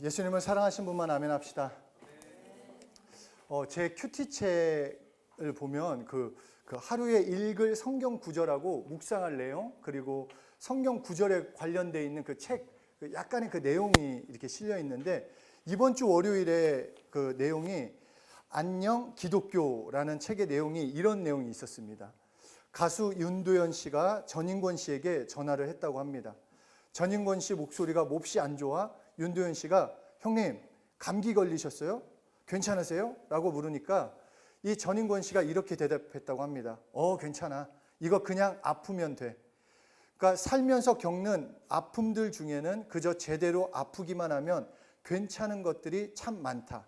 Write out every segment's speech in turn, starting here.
예수님을 사랑하신 분만 아멘 합시다. 제 큐티책을 보면 그 하루에 읽을 성경 구절하고 묵상할 내용, 그리고 성경 구절에 관련되어 있는 그 책, 약간의 그 내용이 이렇게 실려 있는데, 이번 주 월요일에 그 내용이 안녕 기독교라는 책의 내용이 이런 내용이 있었습니다. 가수 윤도현 씨가 전인권 씨에게 전화를 했다고 합니다. 전인권 씨 목소리가 몹시 안 좋아 윤도현 씨가 형님 감기 걸리셨어요? 괜찮으세요? 라고 물으니까 이 전인권 씨가 이렇게 대답했다고 합니다. 괜찮아. 이거 그냥 아프면 돼. 그러니까 살면서 겪는 아픔들 중에는 그저 제대로 아프기만 하면 괜찮은 것들이 참 많다.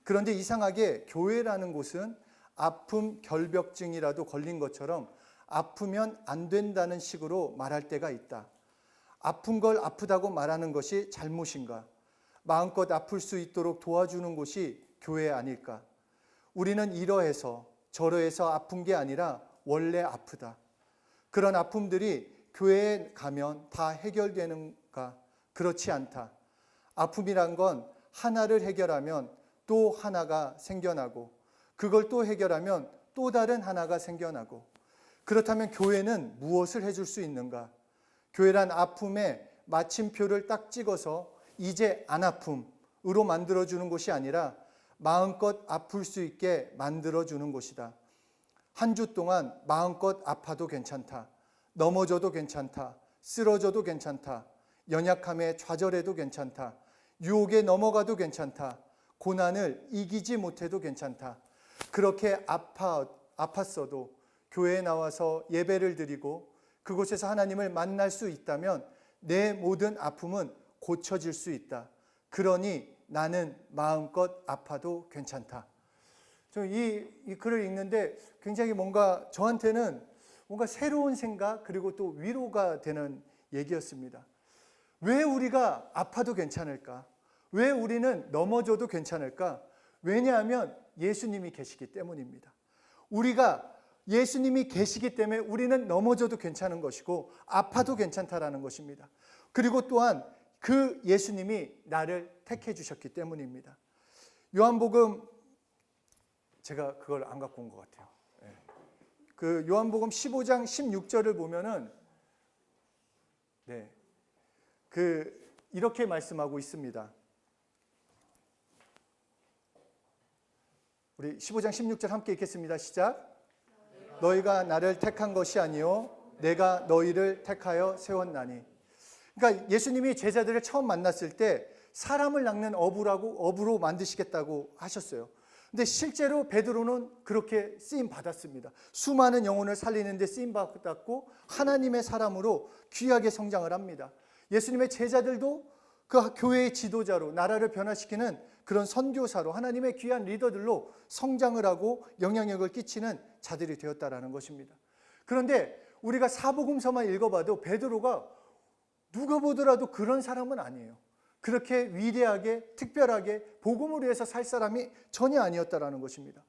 그런데 이상하게 교회라는 곳은 아픔 결벽증이라도 걸린 것처럼 아프면 안 된다는 식으로 말할 때가 있다. 아픈 걸 아프다고 말하는 것이 잘못인가? 마음껏 아플 수 있도록 도와주는 곳이 교회 아닐까? 우리는 이러해서 저러해서 아픈 게 아니라 원래 아프다. 그런 아픔들이 교회에 가면 다 해결되는가? 그렇지 않다. 아픔이란 건 하나를 해결하면 또 하나가 생겨나고, 그걸 또 해결하면 또 다른 하나가 생겨나고, 그렇다면 교회는 무엇을 해줄 수 있는가? 교회란 아픔에 마침표를 딱 찍어서 이제 안 아픔으로 만들어주는 곳이 아니라 마음껏 아플 수 있게 만들어주는 곳이다. 한 주 동안 마음껏 아파도 괜찮다. 넘어져도 괜찮다. 쓰러져도 괜찮다. 연약함에 좌절해도 괜찮다. 유혹에 넘어가도 괜찮다. 고난을 이기지 못해도 괜찮다. 그렇게 아팠어도 교회에 나와서 예배를 드리고 그곳에서 하나님을 만날 수 있다면 내 모든 아픔은 고쳐질 수 있다. 그러니 나는 마음껏 아파도 괜찮다. 이 글을 읽는데 굉장히 뭔가 저한테는 뭔가 새로운 생각, 그리고 또 위로가 되는 얘기였습니다. 왜 우리가 아파도 괜찮을까? 왜 우리는 넘어져도 괜찮을까? 왜냐하면 예수님이 계시기 때문입니다. 우리가 예수님이 계시기 때문에 우리는 넘어져도 괜찮은 것이고 아파도 괜찮다라는 것입니다. 그리고 또한 그 예수님이 나를 택해 주셨기 때문입니다. 요한복음, 제가 그걸 안 갖고 온 것 같아요. 그 요한복음 15장 16절을 보면은 이렇게 말씀하고 있습니다. 우리 15장 16절 함께 읽겠습니다. 시작. 너희가 나를 택한 것이 아니요 내가 너희를 택하여 세웠나니. 그러니까 예수님이 제자들을 처음 만났을 때 사람을 낚는 어부로 만드시겠다고 하셨어요. 근데 실제로 베드로는 그렇게 쓰임 받았습니다. 수많은 영혼을 살리는 데 쓰임 받았고 하나님의 사람으로 귀하게 성장을 합니다. 예수님의 제자들도 그 교회의 지도자로 나라를 변화시키는 그런 선교사로 하나님의 귀한 리더들로 성장을 하고 영향력을 끼치는 자들이 되었다라는 것입니다. 그런데 우리가 사복음서만 읽어봐도 베드로가 누가 보더라도 그런 사람은 아니에요. 그렇게 위대하게 특별하게 복음을 위해서 살 사람이 전혀 아니었다라는 것입니다.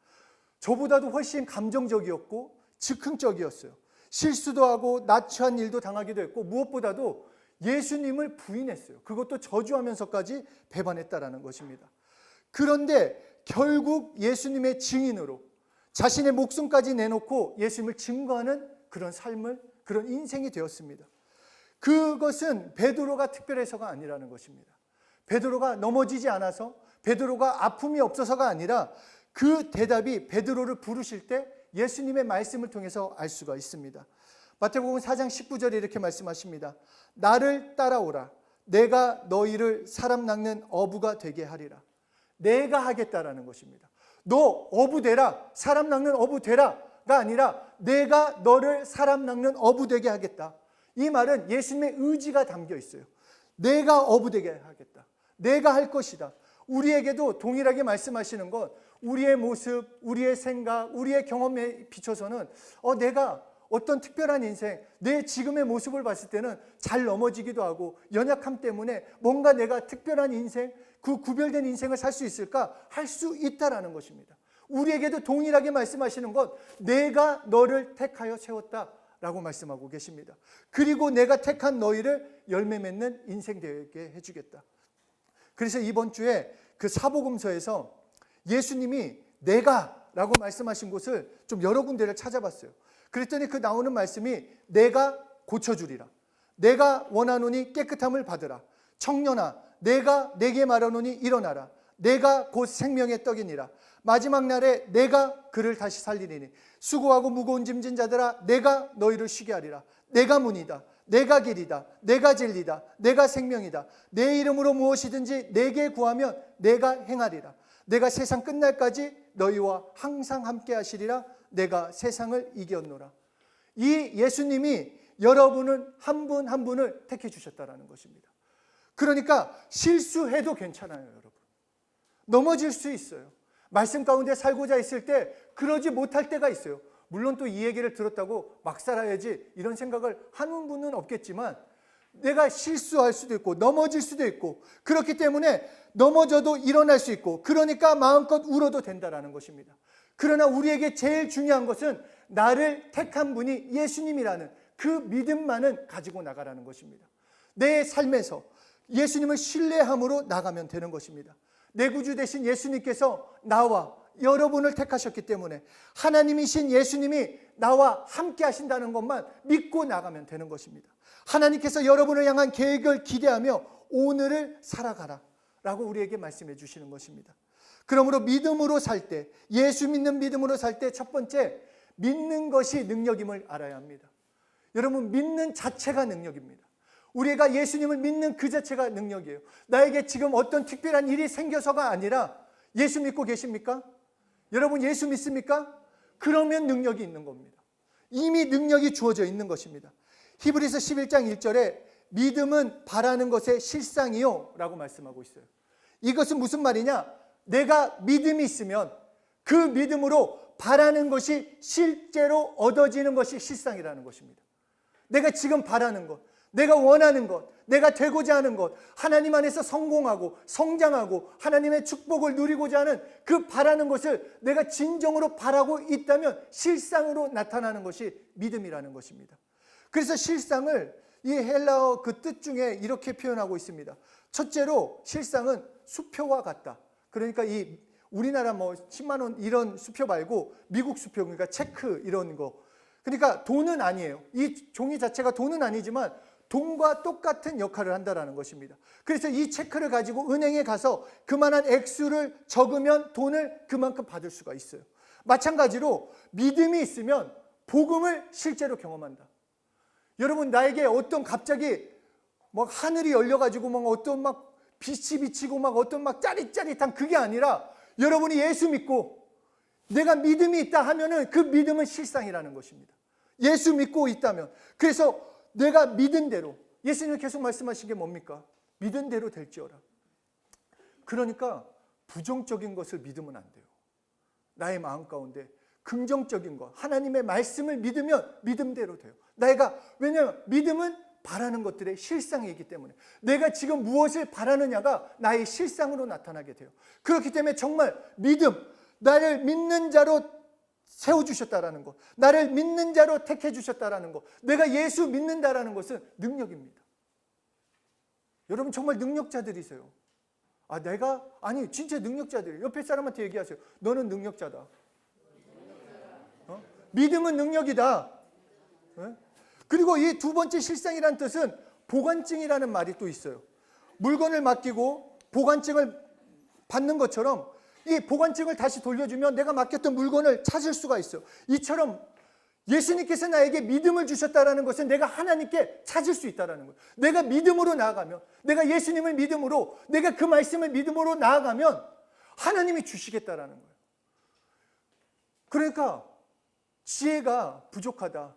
저보다도 훨씬 감정적이었고 즉흥적이었어요. 실수도 하고 나치한 일도 당하기도 했고 무엇보다도 예수님을 부인했어요. 그것도 저주하면서까지 배반했다라는 것입니다. 그런데 결국 예수님의 증인으로 자신의 목숨까지 내놓고 예수님을 증거하는 그런 삶을, 그런 인생이 되었습니다. 그것은 베드로가 특별해서가 아니라는 것입니다. 베드로가 넘어지지 않아서, 베드로가 아픔이 없어서가 아니라 그 대답이 베드로를 부르실 때 예수님의 말씀을 통해서 알 수가 있습니다. 마태복음 4장 19절에 이렇게 말씀하십니다. 나를 따라오라. 내가 너희를 사람 낚는 어부가 되게 하리라. 내가 하겠다라는 것입니다. 너 어부 되라, 사람 낚는 어부 되라가 아니라 내가 너를 사람 낚는 어부 되게 하겠다. 이 말은 예수님의 의지가 담겨 있어요. 내가 어부 되게 하겠다. 내가 할 것이다. 우리에게도 동일하게 말씀하시는 것, 우리의 모습, 우리의 생각, 우리의 경험에 비춰서는 내가 어떤 특별한 인생, 내 지금의 모습을 봤을 때는 잘 넘어지기도 하고 연약함 때문에 뭔가 내가 특별한 인생, 그 구별된 인생을 살 수 있을까? 할 수 있다라는 것입니다. 우리에게도 동일하게 말씀하시는 것, 내가 너를 택하여 세웠다라고 말씀하고 계십니다. 그리고 내가 택한 너희를 열매 맺는 인생 되게 해주겠다. 그래서 이번 주에 그 사복음서에서 예수님이 내가 라고 말씀하신 곳을 좀 여러 군데를 찾아봤어요. 그랬더니 그 나오는 말씀이 내가 고쳐주리라, 내가 원하노니 깨끗함을 받으라, 청년아 내가 내게 말하노니 일어나라, 내가 곧 생명의 떡이니라, 마지막 날에 내가 그를 다시 살리리니 수고하고 무거운 짐진 자들아 내가 너희를 쉬게 하리라, 내가 문이다, 내가 길이다, 내가 진리다, 내가 생명이다, 내 이름으로 무엇이든지 내게 구하면 내가 행하리라, 내가 세상 끝날까지 너희와 항상 함께 하시리라, 내가 세상을 이겼노라. 이 예수님이 여러분은 한 분 한 분을 택해 주셨다는 것입니다. 그러니까 실수해도 괜찮아요, 여러분. 넘어질 수 있어요. 말씀 가운데 살고자 했을 때 그러지 못할 때가 있어요. 물론 또 이 얘기를 들었다고 막 살아야지 이런 생각을 하는 분은 없겠지만 내가 실수할 수도 있고 넘어질 수도 있고 그렇기 때문에 넘어져도 일어날 수 있고 그러니까 마음껏 울어도 된다는 것입니다. 그러나 우리에게 제일 중요한 것은 나를 택한 분이 예수님이라는 그 믿음만은 가지고 나가라는 것입니다. 내 삶에서 예수님을 신뢰함으로 나가면 되는 것입니다. 내 구주 되신 예수님께서 나와 여러분을 택하셨기 때문에 하나님이신 예수님이 나와 함께 하신다는 것만 믿고 나가면 되는 것입니다. 하나님께서 여러분을 향한 계획을 기대하며 오늘을 살아가라 라고 우리에게 말씀해 주시는 것입니다. 그러므로 믿음으로 살 때, 예수 믿는 믿음으로 살 때 첫 번째, 믿는 것이 능력임을 알아야 합니다. 여러분, 믿는 자체가 능력입니다. 우리가 예수님을 믿는 그 자체가 능력이에요. 나에게 지금 어떤 특별한 일이 생겨서가 아니라 예수 믿고 계십니까? 여러분 예수 믿습니까? 그러면 능력이 있는 겁니다. 이미 능력이 주어져 있는 것입니다. 히브리서 11장 1절에 믿음은 바라는 것의 실상이요 라고 말씀하고 있어요. 이것은 무슨 말이냐? 내가 믿음이 있으면 그 믿음으로 바라는 것이 실제로 얻어지는 것이 실상이라는 것입니다. 내가 지금 바라는 것, 내가 원하는 것, 내가 되고자 하는 것, 하나님 안에서 성공하고 성장하고 하나님의 축복을 누리고자 하는 그 바라는 것을 내가 진정으로 바라고 있다면 실상으로 나타나는 것이 믿음이라는 것입니다. 그래서 실상을 이 헬라어 그 뜻 중에 이렇게 표현하고 있습니다. 첫째로 실상은 수표와 같다. 그러니까 이 우리나라 뭐 10만 원 이런 수표 말고 미국 수표, 그러니까 체크 이런 거. 그러니까 돈은 아니에요. 이 종이 자체가 돈은 아니지만 돈과 똑같은 역할을 한다는 것입니다. 그래서 이 체크를 가지고 은행에 가서 그만한 액수를 적으면 돈을 그만큼 받을 수가 있어요. 마찬가지로 믿음이 있으면 복음을 실제로 경험한다. 여러분, 나에게 어떤 갑자기 막 하늘이 열려가지고 막 어떤 막 빛이 비치고 막 어떤 막 짜릿짜릿한 그게 아니라 여러분이 예수 믿고 내가 믿음이 있다 하면은 그 믿음은 실상이라는 것입니다. 예수 믿고 있다면. 그래서 내가 믿은 대로, 예수님이 계속 말씀하신 게 뭡니까? 믿은 대로 될지어라. 그러니까 부정적인 것을 믿으면 안 돼요. 나의 마음 가운데 긍정적인 것, 하나님의 말씀을 믿으면 믿음대로 돼요. 왜냐하면 믿음은 바라는 것들의 실상이기 때문에 내가 지금 무엇을 바라느냐가 나의 실상으로 나타나게 돼요. 그렇기 때문에 정말 믿음, 나를 믿는 자로 세워주셨다라는 것, 나를 믿는 자로 택해 주셨다라는 것, 내가 예수 믿는다라는 것은 능력입니다. 여러분 정말 능력자들이세요. 아니 진짜 능력자들이에요. 옆에 사람한테 얘기하세요. 너는 능력자다. 믿음은 능력이다. 그리고 이 두 번째 실상이라는 뜻은 보관증이라는 말이 또 있어요. 물건을 맡기고 보관증을 받는 것처럼 이 보관증을 다시 돌려주면 내가 맡겼던 물건을 찾을 수가 있어요. 이처럼 예수님께서 나에게 믿음을 주셨다는 것은 내가 하나님께 찾을 수 있다는 거예요. 내가 믿음으로 나아가면, 내가 예수님을 믿음으로, 내가 그 말씀을 믿음으로 나아가면 하나님이 주시겠다는 거예요. 그러니까 지혜가 부족하다,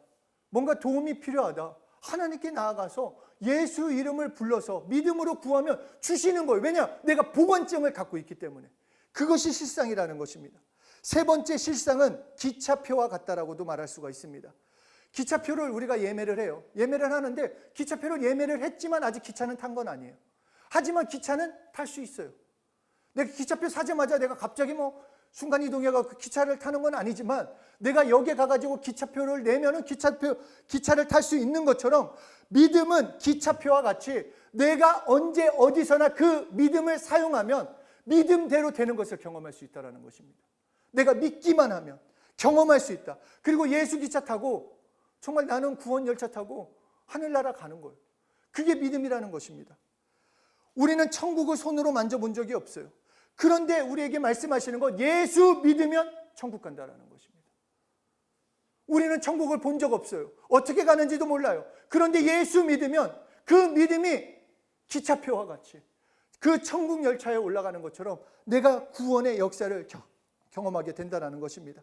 뭔가 도움이 필요하다, 하나님께 나아가서 예수 이름을 불러서 믿음으로 구하면 주시는 거예요. 왜냐? 내가 보관증을 갖고 있기 때문에. 그것이 실상이라는 것입니다. 세 번째 실상은 기차표와 같다라고도 말할 수가 있습니다. 기차표를 우리가 예매를 해요. 예매를 하는데 기차표를 예매를 했지만 아직 기차는 탄 건 아니에요. 하지만 기차는 탈 수 있어요. 내가 기차표 사자마자 내가 갑자기 뭐 순간이동해가 그 기차를 타는 건 아니지만 내가 역에 가가지고 기차표를 내면은 기차를 탈 수 있는 것처럼 믿음은 기차표와 같이 내가 언제 어디서나 그 믿음을 사용하면 믿음대로 되는 것을 경험할 수 있다는 것입니다. 내가 믿기만 하면 경험할 수 있다. 그리고 예수 기차 타고 정말 나는 구원 열차 타고 하늘나라 가는 거예요. 그게 믿음이라는 것입니다. 우리는 천국을 손으로 만져본 적이 없어요. 그런데 우리에게 말씀하시는 건 예수 믿으면 천국 간다라는 것입니다. 우리는 천국을 본 적 없어요. 어떻게 가는지도 몰라요. 그런데 예수 믿으면 그 믿음이 기차표와 같이 그 천국 열차에 올라가는 것처럼 내가 구원의 역사를 경험하게 된다는 것입니다.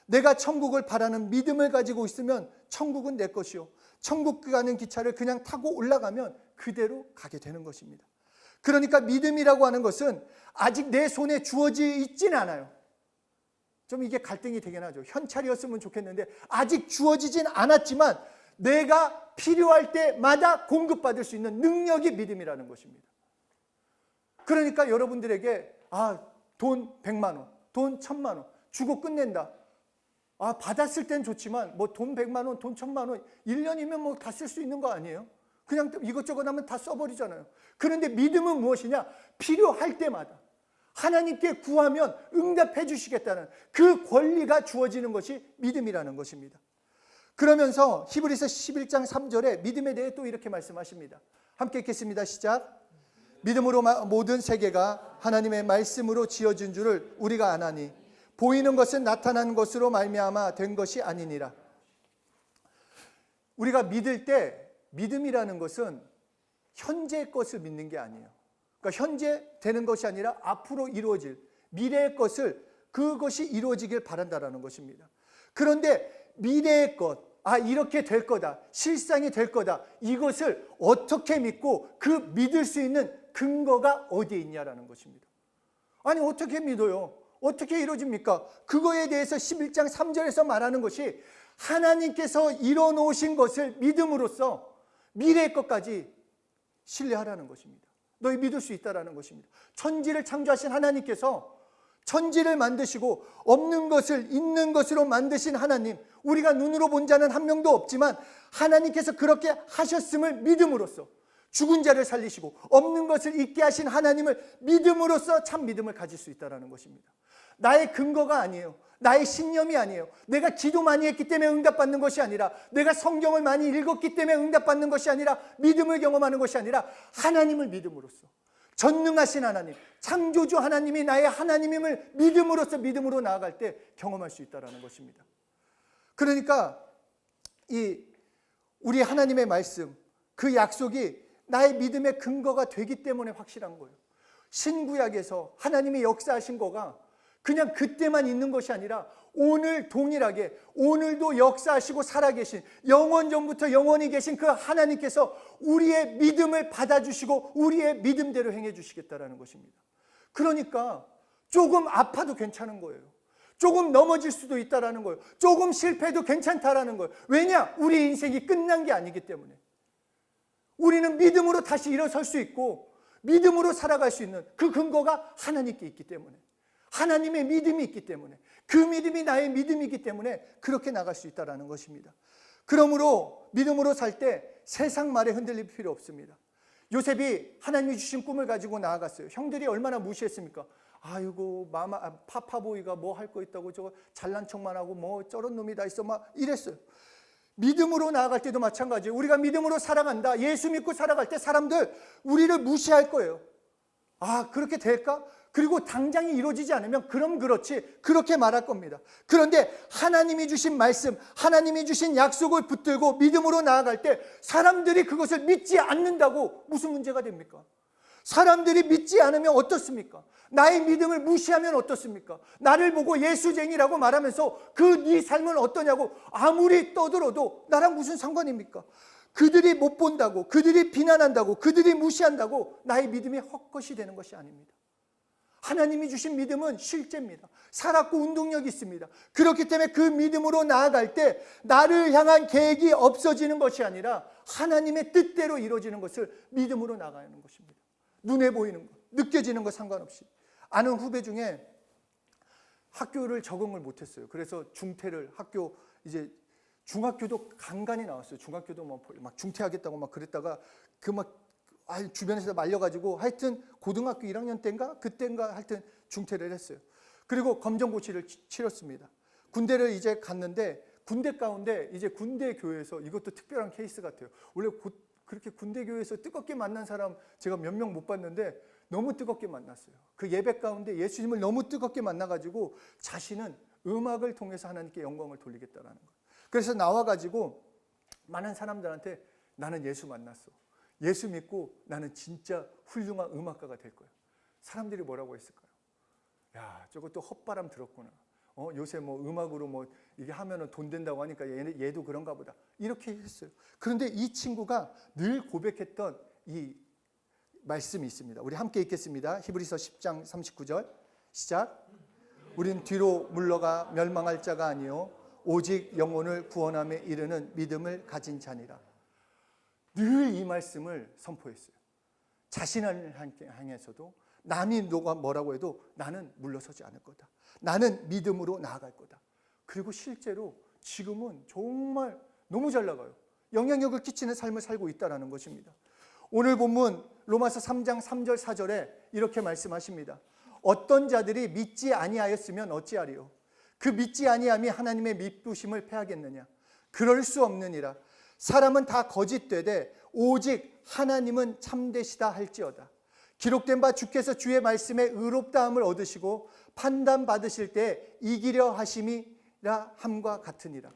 내가 천국을 바라는 믿음을 가지고 있으면 천국은 내 것이요, 천국 가는 기차를 그냥 타고 올라가면 그대로 가게 되는 것입니다. 그러니까 믿음이라고 하는 것은 아직 내 손에 주어져 있진 않아요. 좀 이게 갈등이 되긴 하죠. 현찰이었으면 좋겠는데 아직 주어지진 않았지만 내가 필요할 때마다 공급받을 수 있는 능력이 믿음이라는 것입니다. 그러니까 여러분들에게 돈 100만 원, 돈 1000만 원 주고 끝낸다. 받았을 땐 좋지만 뭐 돈 100만 원, 돈 1000만 원 1년이면 뭐 다 쓸 수 있는 거 아니에요? 그냥 이것저것 하면 다 써버리잖아요. 그런데 믿음은 무엇이냐? 필요할 때마다 하나님께 구하면 응답해 주시겠다는 그 권리가 주어지는 것이 믿음이라는 것입니다. 그러면서 히브리서 11장 3절에 믿음에 대해 또 이렇게 말씀하십니다. 함께 읽겠습니다. 시작. 믿음으로 모든 세계가 하나님의 말씀으로 지어진 줄을 우리가 아나니 보이는 것은 나타난 것으로 말미암아 된 것이 아니니라. 우리가 믿을 때 믿음이라는 것은 현재의 것을 믿는 게 아니에요. 그러니까 현재 되는 것이 아니라 앞으로 이루어질 미래의 것을, 그것이 이루어지길 바란다라는 것입니다. 그런데 미래의 것, 이렇게 될 거다, 실상이 될 거다, 이것을 어떻게 믿고 그 믿을 수 있는 근거가 어디에 있냐라는 것입니다. 아니 어떻게 믿어요? 어떻게 이루어집니까? 그거에 대해서 11장 3절에서 말하는 것이 하나님께서 이뤄놓으신 것을 믿음으로써 미래의 것까지 신뢰하라는 것입니다. 너희 믿을 수 있다라는 것입니다. 천지를 창조하신 하나님께서 천지를 만드시고 없는 것을 있는 것으로 만드신 하나님, 우리가 눈으로 본 자는 한 명도 없지만 하나님께서 그렇게 하셨음을 믿음으로써 죽은 자를 살리시고 없는 것을 있게 하신 하나님을 믿음으로써 참 믿음을 가질 수 있다는 것입니다. 나의 근거가 아니에요. 나의 신념이 아니에요. 내가 기도 많이 했기 때문에 응답받는 것이 아니라, 내가 성경을 많이 읽었기 때문에 응답받는 것이 아니라, 믿음을 경험하는 것이 아니라 하나님을 믿음으로써, 전능하신 하나님, 창조주 하나님이 나의 하나님임을 믿음으로써 믿음으로 나아갈 때 경험할 수 있다는 것입니다. 그러니까 우리 하나님의 말씀, 그 약속이 나의 믿음의 근거가 되기 때문에 확실한 거예요. 신구약에서 하나님이 역사하신 거가 그냥 그때만 있는 것이 아니라 오늘 동일하게 오늘도 역사하시고 살아계신, 영원 전부터 영원히 계신 그 하나님께서 우리의 믿음을 받아주시고 우리의 믿음대로 행해 주시겠다는 것입니다. 그러니까 조금 아파도 괜찮은 거예요. 조금 넘어질 수도 있다는 거예요. 조금 실패해도 괜찮다라는 거예요. 왜냐? 우리 인생이 끝난 게 아니기 때문에. 우리는 믿음으로 다시 일어설 수 있고 믿음으로 살아갈 수 있는 그 근거가 하나님께 있기 때문에, 하나님의 믿음이 있기 때문에, 그 믿음이 나의 믿음이기 때문에 그렇게 나갈 수 있다는 것입니다. 그러므로 믿음으로 살 때 세상 말에 흔들릴 필요 없습니다. 요셉이 하나님이 주신 꿈을 가지고 나아갔어요. 형들이 얼마나 무시했습니까? 아이고 파파보이가 뭐 할 거 있다고 저거 잘난 척만 하고 뭐 저런 놈이 다 있어 막 이랬어요. 믿음으로 나아갈 때도 마찬가지예요. 우리가 믿음으로 살아간다, 예수 믿고 살아갈 때 사람들 우리를 무시할 거예요. 그렇게 될까? 그리고 당장이 이루어지지 않으면 그럼 그렇지, 그렇게 말할 겁니다. 그런데 하나님이 주신 말씀, 하나님이 주신 약속을 붙들고 믿음으로 나아갈 때 사람들이 그것을 믿지 않는다고 무슨 문제가 됩니까? 사람들이 믿지 않으면 어떻습니까? 나의 믿음을 무시하면 어떻습니까? 나를 보고 예수쟁이라고 말하면서 그 네 삶은 어떠냐고 아무리 떠들어도 나랑 무슨 상관입니까? 그들이 못 본다고, 그들이 비난한다고, 그들이 무시한다고 나의 믿음이 헛것이 되는 것이 아닙니다. 하나님이 주신 믿음은 실제입니다. 살았고 운동력이 있습니다. 그렇기 때문에 그 믿음으로 나아갈 때 나를 향한 계획이 없어지는 것이 아니라 하나님의 뜻대로 이루어지는 것을 믿음으로 나가는 것입니다. 눈에 보이는 것, 느껴지는 것 상관없이. 아는 후배 중에 학교를 적응을 못했어요. 그래서 중퇴를 학교 이제 중학교도 간간히 나왔어요. 중학교도 막 중퇴하겠다고 막 그랬다가 주변에서 말려가지고 하여튼 고등학교 1학년 때인가 그때인가 하여튼 중퇴를 했어요. 그리고 검정고시를 치렀습니다. 군대를 이제 갔는데 군대 가운데 이제 군대 교회에서 이것도 특별한 케이스 같아요. 원래 그렇게 군대 교회에서 뜨겁게 만난 사람 제가 몇 명 못 봤는데 너무 뜨겁게 만났어요. 그 예배 가운데 예수님을 너무 뜨겁게 만나가지고 자신은 음악을 통해서 하나님께 영광을 돌리겠다라는 거예요. 그래서 나와가지고 많은 사람들한테 나는 예수 만났어. 예수 믿고 나는 진짜 훌륭한 음악가가 될 거야. 사람들이 뭐라고 했을까요? 야, 저것도 헛바람 들었구나. 요새 뭐 음악으로 뭐 이게 하면은 돈 된다고 하니까 얘도 그런가 보다. 이렇게 했어요. 그런데 이 친구가 늘 고백했던 이 말씀이 있습니다. 우리 함께 읽겠습니다. 히브리서 10장 39절 시작. 우린 뒤로 물러가 멸망할 자가 아니요 오직 영혼을 구원함에 이르는 믿음을 가진 자니라. 늘 이 말씀을 선포했어요. 자신을 향해서도 남이 누가 뭐라고 해도 나는 물러서지 않을 거다. 나는 믿음으로 나아갈 거다. 그리고 실제로 지금은 정말 너무 잘 나가요. 영향력을 끼치는 삶을 살고 있다는 것입니다. 오늘 본문 로마서 3장 3절 4절에 이렇게 말씀하십니다. 어떤 자들이 믿지 아니하였으면 어찌하리요? 그 믿지 아니함이 하나님의 미쁘심을 패하겠느냐? 그럴 수 없느니라. 사람은 다 거짓되되 오직 하나님은 참되시다 할지어다. 기록된 바 주께서 주의 말씀에 의롭다함을 얻으시고 판단받으실 때 이기려 하심이라 함과 같으니라.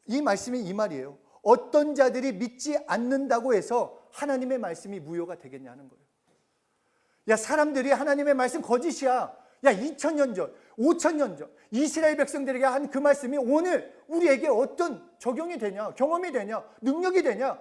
이 말씀이 이 말이에요. 어떤 자들이 믿지 않는다고 해서 하나님의 말씀이 무효가 되겠냐는 거예요. 야, 사람들이 하나님의 말씀 거짓이야. 야, 2000년 전, 5000년 전 이스라엘 백성들에게 한 그 말씀이 오늘 우리에게 어떤 적용이 되냐, 경험이 되냐, 능력이 되냐.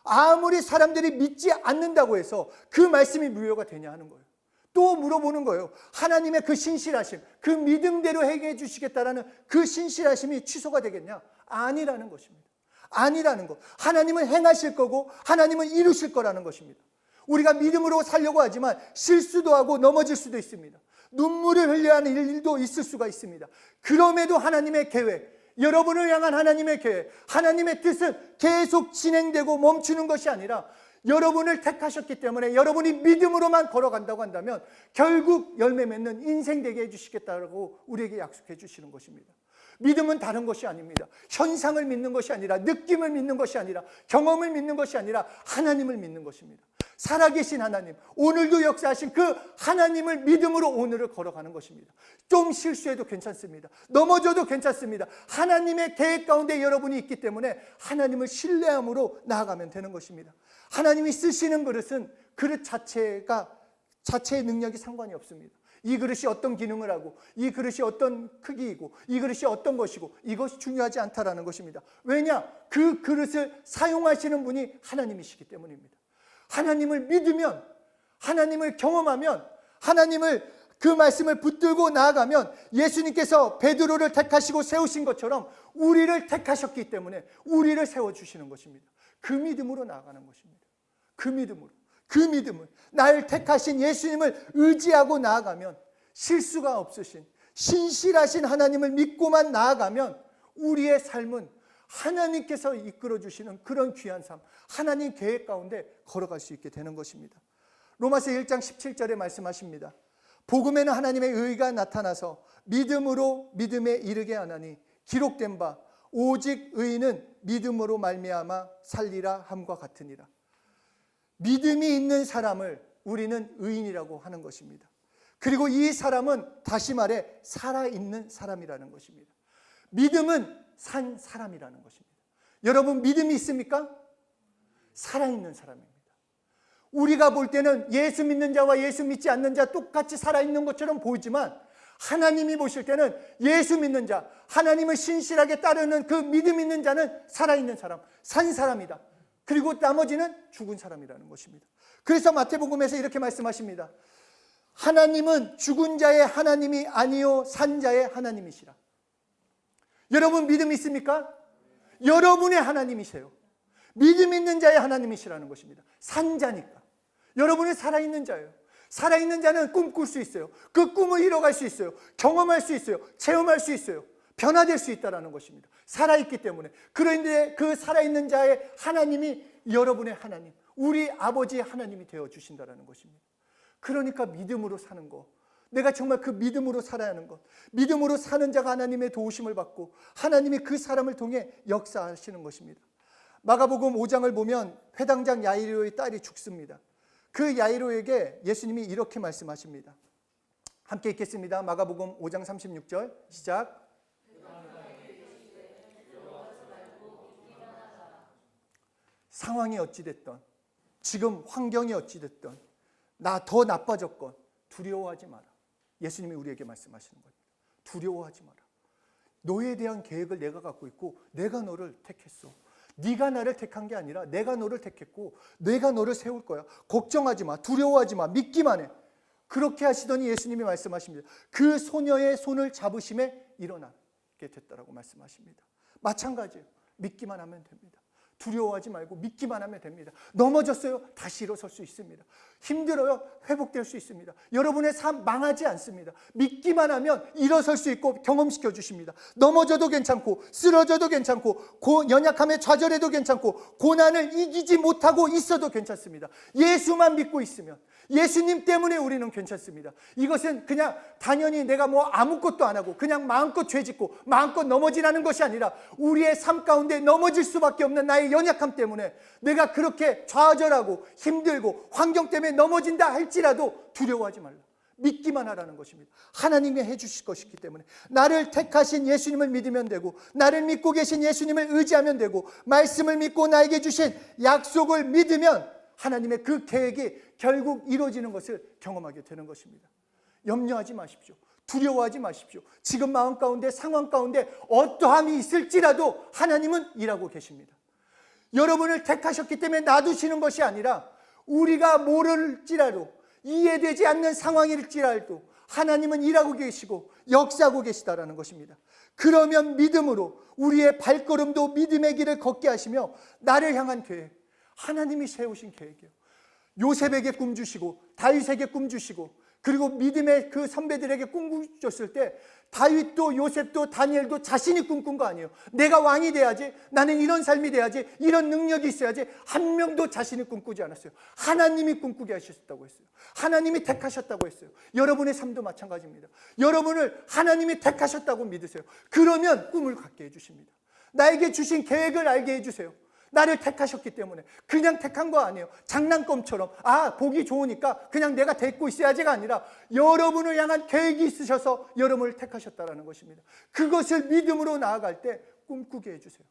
아무리 사람들이 믿지 않는다고 해서 그 말씀이 무효가 되냐 하는 거예요. 또 물어보는 거예요. 하나님의 그 신실하심, 그 믿음대로 행해 주시겠다라는 그 신실하심이 취소가 되겠냐? 아니라는 것입니다. 아니라는 것. 하나님은 행하실 거고 하나님은 이루실 거라는 것입니다. 우리가 믿음으로 살려고 하지만 실수도 하고 넘어질 수도 있습니다. 눈물을 흘려야 하는 일도 있을 수가 있습니다. 그럼에도 하나님의 계획, 여러분을 향한 하나님의 계획, 하나님의 뜻은 계속 진행되고 멈추는 것이 아니라 여러분을 택하셨기 때문에 여러분이 믿음으로만 걸어간다고 한다면 결국 열매 맺는 인생 되게 해주시겠다고 우리에게 약속해 주시는 것입니다. 믿음은 다른 것이 아닙니다. 현상을 믿는 것이 아니라 느낌을 믿는 것이 아니라 경험을 믿는 것이 아니라 하나님을 믿는 것입니다. 살아계신 하나님, 오늘도 역사하신 그 하나님을 믿음으로 오늘을 걸어가는 것입니다. 좀 실수해도 괜찮습니다. 넘어져도 괜찮습니다. 하나님의 계획 가운데 여러분이 있기 때문에 하나님을 신뢰함으로 나아가면 되는 것입니다. 하나님이 쓰시는 그릇은 그릇 자체의 능력이 상관이 없습니다. 이 그릇이 어떤 기능을 하고 이 그릇이 어떤 크기이고 이 그릇이 어떤 것이고 이것이 중요하지 않다라는 것입니다. 왜냐? 그 그릇을 사용하시는 분이 하나님이시기 때문입니다. 하나님을 믿으면, 하나님을 경험하면, 하나님을 그 말씀을 붙들고 나아가면 예수님께서 베드로를 택하시고 세우신 것처럼 우리를 택하셨기 때문에 우리를 세워주시는 것입니다. 그 믿음으로 나아가는 것입니다. 그 믿음을 나를 택하신 예수님을 의지하고 나아가면 실수가 없으신 신실하신 하나님을 믿고만 나아가면 우리의 삶은 하나님께서 이끌어 주시는 그런 귀한 삶, 하나님 계획 가운데 걸어갈 수 있게 되는 것입니다. 로마서 1장 17절에 말씀하십니다. 복음에는 하나님의 의가 나타나서 믿음으로 믿음에 이르게 하나니 기록된 바 오직 의인은 믿음으로 말미암아 살리라 함과 같으니라. 믿음이 있는 사람을 우리는 의인이라고 하는 것입니다. 그리고 이 사람은 다시 말해 살아있는 사람이라는 것입니다. 믿음은 산 사람이라는 것입니다. 여러분 믿음이 있습니까? 살아있는 사람입니다. 우리가 볼 때는 예수 믿는 자와 예수 믿지 않는 자 똑같이 살아있는 것처럼 보이지만 하나님이 보실 때는 예수 믿는 자, 하나님을 신실하게 따르는 그 믿음 있는 자는 살아있는 사람, 산 사람이다. 그리고 나머지는 죽은 사람이라는 것입니다. 그래서 마태복음에서 이렇게 말씀하십니다. 하나님은 죽은 자의 하나님이 아니요 산 자의 하나님이시라. 여러분 믿음 있습니까? 여러분의 하나님이세요. 믿음 있는 자의 하나님이시라는 것입니다. 산 자니까. 여러분은 살아있는 자예요. 살아있는 자는 꿈꿀 수 있어요. 그 꿈을 이뤄갈 수 있어요. 경험할 수 있어요. 체험할 수 있어요. 변화될 수 있다는 것입니다. 살아있기 때문에. 그런데 그 살아있는 자의 하나님이 여러분의 하나님, 우리 아버지 하나님이 되어주신다는 것입니다. 그러니까 믿음으로 사는 것, 내가 정말 그 믿음으로 살아야 하는 것, 믿음으로 사는 자가 하나님의 도우심을 받고 하나님이 그 사람을 통해 역사하시는 것입니다. 마가복음 5장을 보면 회당장 야이로의 딸이 죽습니다. 그 야이로에게 예수님이 이렇게 말씀하십니다. 함께 읽겠습니다. 마가복음 5장 36절 시작. 상황이 어찌됐던, 지금 환경이 어찌됐던, 나 더 나빠졌건 두려워하지 마라. 예수님이 우리에게 말씀하시는 겁니다. 두려워하지 마라. 너에 대한 계획을 내가 갖고 있고 내가 너를 택했어. 네가 나를 택한 게 아니라 내가 너를 택했고 내가 너를 세울 거야. 걱정하지 마. 두려워하지 마. 믿기만 해. 그렇게 하시더니 예수님이 말씀하십니다. 그 소녀의 손을 잡으심에 일어나게 됐다라고 말씀하십니다. 마찬가지예요. 믿기만 하면 됩니다. 두려워하지 말고 믿기만 하면 됩니다. 넘어졌어요? 다시 일어설 수 있습니다. 힘들어요? 회복될 수 있습니다. 여러분의 삶 망하지 않습니다. 믿기만 하면 일어설 수 있고 경험시켜 주십니다. 넘어져도 괜찮고 쓰러져도 괜찮고 연약함에 좌절해도 괜찮고 고난을 이기지 못하고 있어도 괜찮습니다. 예수만 믿고 있으면, 예수님 때문에 우리는 괜찮습니다. 이것은 그냥 당연히 내가 뭐 아무것도 안 하고 그냥 마음껏 죄짓고 마음껏 넘어지라는 것이 아니라 우리의 삶 가운데 넘어질 수밖에 없는 나의 연약함 때문에 내가 그렇게 좌절하고 힘들고 환경 때문에 넘어진다 할지라도 두려워하지 말라. 믿기만 하라는 것입니다. 하나님이 해주실 것이기 때문에 나를 택하신 예수님을 믿으면 되고 나를 믿고 계신 예수님을 의지하면 되고 말씀을 믿고 나에게 주신 약속을 믿으면 하나님의 그 계획이 결국 이루어지는 것을 경험하게 되는 것입니다. 염려하지 마십시오. 두려워하지 마십시오. 지금 마음 가운데 상황 가운데 어떠함이 있을지라도 하나님은 일하고 계십니다. 여러분을 택하셨기 때문에 놔두시는 것이 아니라 우리가 모를지라도 이해되지 않는 상황일지라도 하나님은 일하고 계시고 역사하고 계시다라는 것입니다. 그러면 믿음으로 우리의 발걸음도 믿음의 길을 걷게 하시며 나를 향한 계획, 하나님이 세우신 계획이에요. 요셉에게 꿈 주시고 다윗에게 꿈 주시고 그리고 믿음의 그 선배들에게 꿈 줬을 때 다윗도 요셉도 다니엘도 자신이 꿈꾼 거 아니에요. 내가 왕이 돼야지, 나는 이런 삶이 돼야지, 이런 능력이 있어야지. 한 명도 자신이 꿈꾸지 않았어요. 하나님이 꿈꾸게 하셨다고 했어요. 하나님이 택하셨다고 했어요. 여러분의 삶도 마찬가지입니다. 여러분을 하나님이 택하셨다고 믿으세요. 그러면 꿈을 갖게 해주십니다. 나에게 주신 계획을 알게 해주세요. 나를 택하셨기 때문에. 그냥 택한 거 아니에요. 장난감처럼 보기 좋으니까 그냥 내가 데리고 있어야지가 아니라 여러분을 향한 계획이 있으셔서 여러분을 택하셨다는 것입니다. 그것을 믿음으로 나아갈 때 꿈꾸게 해주세요.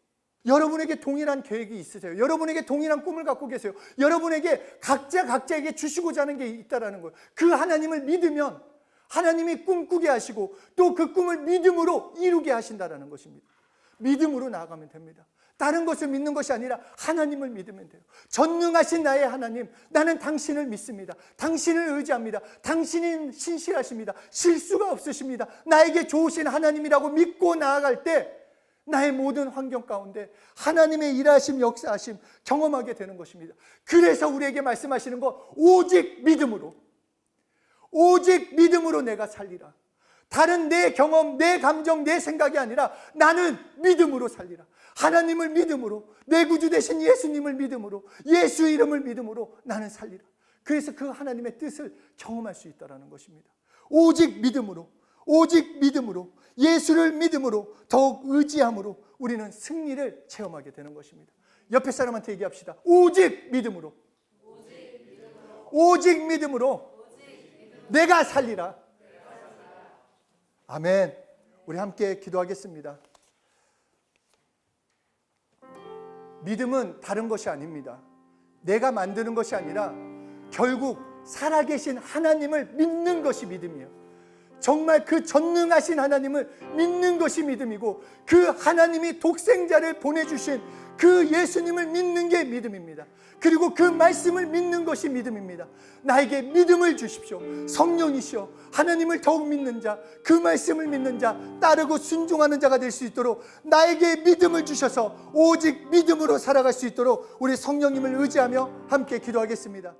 여러분에게 동일한 계획이 있으세요. 여러분에게 동일한 꿈을 갖고 계세요. 여러분에게 각자에게 주시고자 하는 게 있다는 거예요. 그 하나님을 믿으면 하나님이 꿈꾸게 하시고 또 그 꿈을 믿음으로 이루게 하신다는 것입니다. 믿음으로 나아가면 됩니다. 다른 것을 믿는 것이 아니라 하나님을 믿으면 돼요. 전능하신 나의 하나님, 나는 당신을 믿습니다. 당신을 의지합니다. 당신은 신실하십니다. 실수가 없으십니다. 나에게 좋으신 하나님이라고 믿고 나아갈 때 나의 모든 환경 가운데 하나님의 일하심, 역사하심 경험하게 되는 것입니다. 그래서 우리에게 말씀하시는 거 오직 믿음으로, 오직 믿음으로 내가 살리라. 다른 내 경험, 내 감정, 내 생각이 아니라 나는 믿음으로 살리라. 하나님을 믿음으로, 내 구주 되신 예수님을 믿음으로, 예수 이름을 믿음으로 나는 살리라. 그래서 그 하나님의 뜻을 경험할 수 있다는 것입니다. 오직 믿음으로, 오직 믿음으로, 예수를 믿음으로, 더욱 의지함으로 우리는 승리를 체험하게 되는 것입니다. 옆에 사람한테 얘기합시다. 오직 믿음으로, 오직 믿음으로 내가 살리라. 아멘. 우리 함께 기도하겠습니다. 믿음은 다른 것이 아닙니다. 내가 만드는 것이 아니라 결국 살아계신 하나님을 믿는 것이 믿음이에요. 정말 그 전능하신 하나님을 믿는 것이 믿음이고 그 하나님이 독생자를 보내주신 그 예수님을 믿는 게 믿음입니다. 그리고 그 말씀을 믿는 것이 믿음입니다. 나에게 믿음을 주십시오. 성령이시여 하나님을 더욱 믿는 자, 그 말씀을 믿는 자, 따르고 순종하는 자가 될 수 있도록 나에게 믿음을 주셔서 오직 믿음으로 살아갈 수 있도록 우리 성령님을 의지하며 함께 기도하겠습니다.